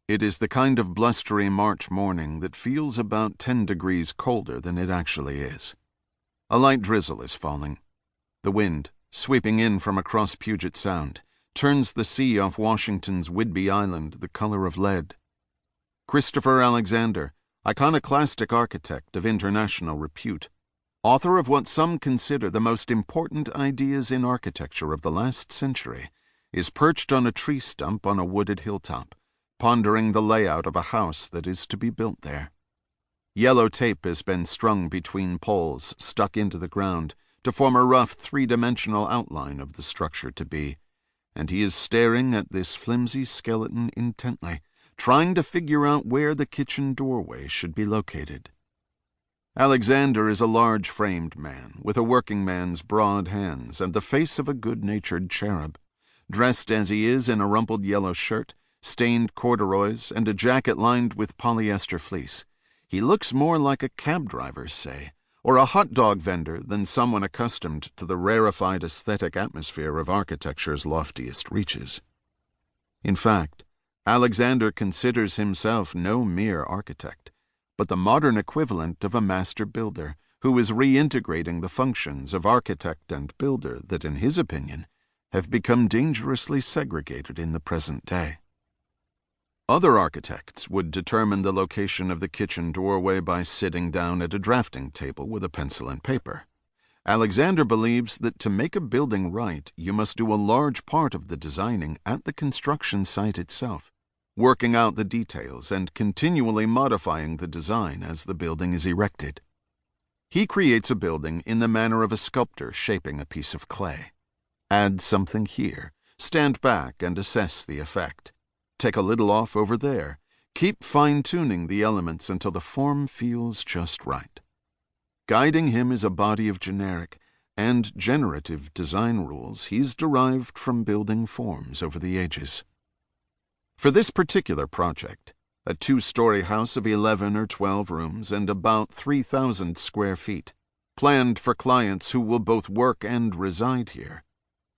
It is the kind of blustery March morning that feels about 10 degrees colder than it actually is. A light drizzle is falling. The wind, sweeping in from across Puget Sound, turns the sea off Washington's Whidbey Island the color of lead. Christopher Alexander, iconoclastic architect of international repute, author of what some consider the most important ideas in architecture of the last century, is perched on a tree stump on a wooded hilltop, pondering the layout of a house that is to be built there. Yellow tape has been strung between poles stuck into the ground to form a rough three-dimensional outline of the structure to be, and he is staring at this flimsy skeleton intently, trying to figure out where the kitchen doorway should be located. Alexander is a large-framed man, with a working man's broad hands and the face of a good-natured cherub. Dressed as he is in a rumpled yellow shirt, stained corduroys, and a jacket lined with polyester fleece, he looks more like a cab driver, say, or a hot dog vendor than someone accustomed to the rarefied aesthetic atmosphere of architecture's loftiest reaches. In fact, Alexander considers himself no mere architect, but the modern equivalent of a master builder who is reintegrating the functions of architect and builder that, in his opinion, have become dangerously segregated in the present day. Other architects would determine the location of the kitchen doorway by sitting down at a drafting table with a pencil and paper. Alexander believes that to make a building right, you must do a large part of the designing at the construction site itself, working out the details and continually modifying the design as the building is erected. He creates a building in the manner of a sculptor shaping a piece of clay. Add something here, stand back and assess the effect. Take a little off over there. Keep fine-tuning the elements until the form feels just right. Guiding him is a body of generic and generative design rules he's derived from building forms over the ages. For this particular project, a 2-story house of 11 or 12 rooms and about 3,000 square feet, planned for clients who will both work and reside here,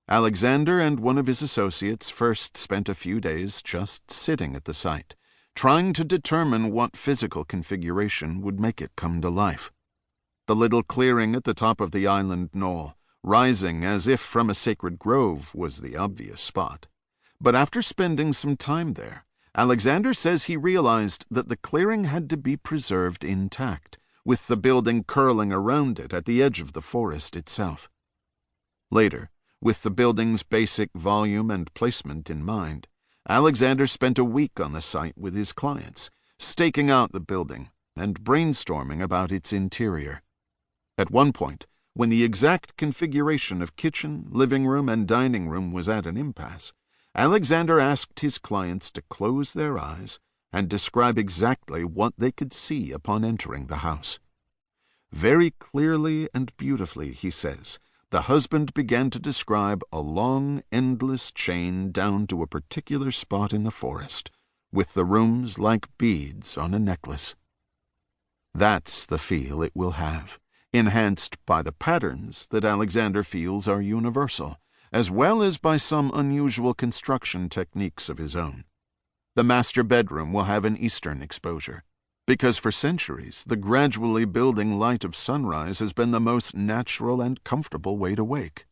Alexander and one of his associates first spent a few days just sitting at the site, trying to determine what physical configuration would make it come to life. The little clearing at the top of the island knoll, rising as if from a sacred grove, was the obvious spot. But after spending some time there, Alexander says he realized that the clearing had to be preserved intact, with the building curling around it at the edge of the forest itself. Later, with the building's basic volume and placement in mind, Alexander spent a week on the site with his clients, staking out the building and brainstorming about its interior. At one point, when the exact configuration of kitchen, living room, and dining room was at an impasse, Alexander asked his clients to close their eyes and describe exactly what they could see upon entering the house. Very clearly and beautifully, he says, the husband began to describe a long, endless chain down to a particular spot in the forest, with the rooms like beads on a necklace. That's the feel it will have, enhanced by the patterns that Alexander feels are universal, as well as by some unusual construction techniques of his own. The master bedroom will have an eastern exposure, because for centuries the gradually building light of sunrise has been the most natural and comfortable way to wake.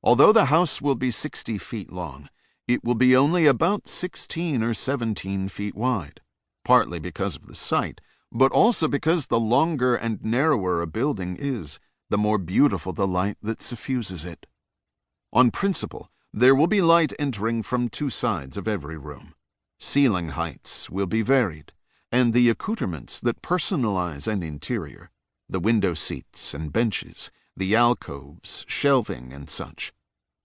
Although the house will be 60 feet long, it will be only about 16 or 17 feet wide, partly because of the site, but also because the longer and narrower a building is, the more beautiful the light that suffuses it. On principle, there will be light entering from 2 sides of every room. Ceiling heights will be varied, and the accoutrements that personalize an interior, the window seats and benches, the alcoves, shelving, and such,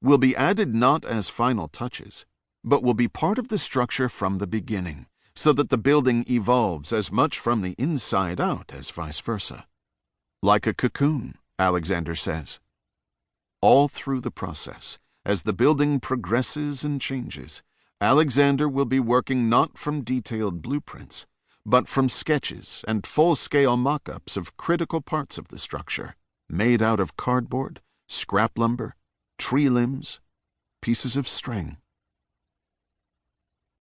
will be added not as final touches, but will be part of the structure from the beginning, so that the building evolves as much from the inside out as vice versa. Like a cocoon, Alexander says. All through the process, as the building progresses and changes, Alexander will be working not from detailed blueprints, but from sketches and full-scale mock-ups of critical parts of the structure, made out of cardboard, scrap lumber, tree limbs, pieces of string.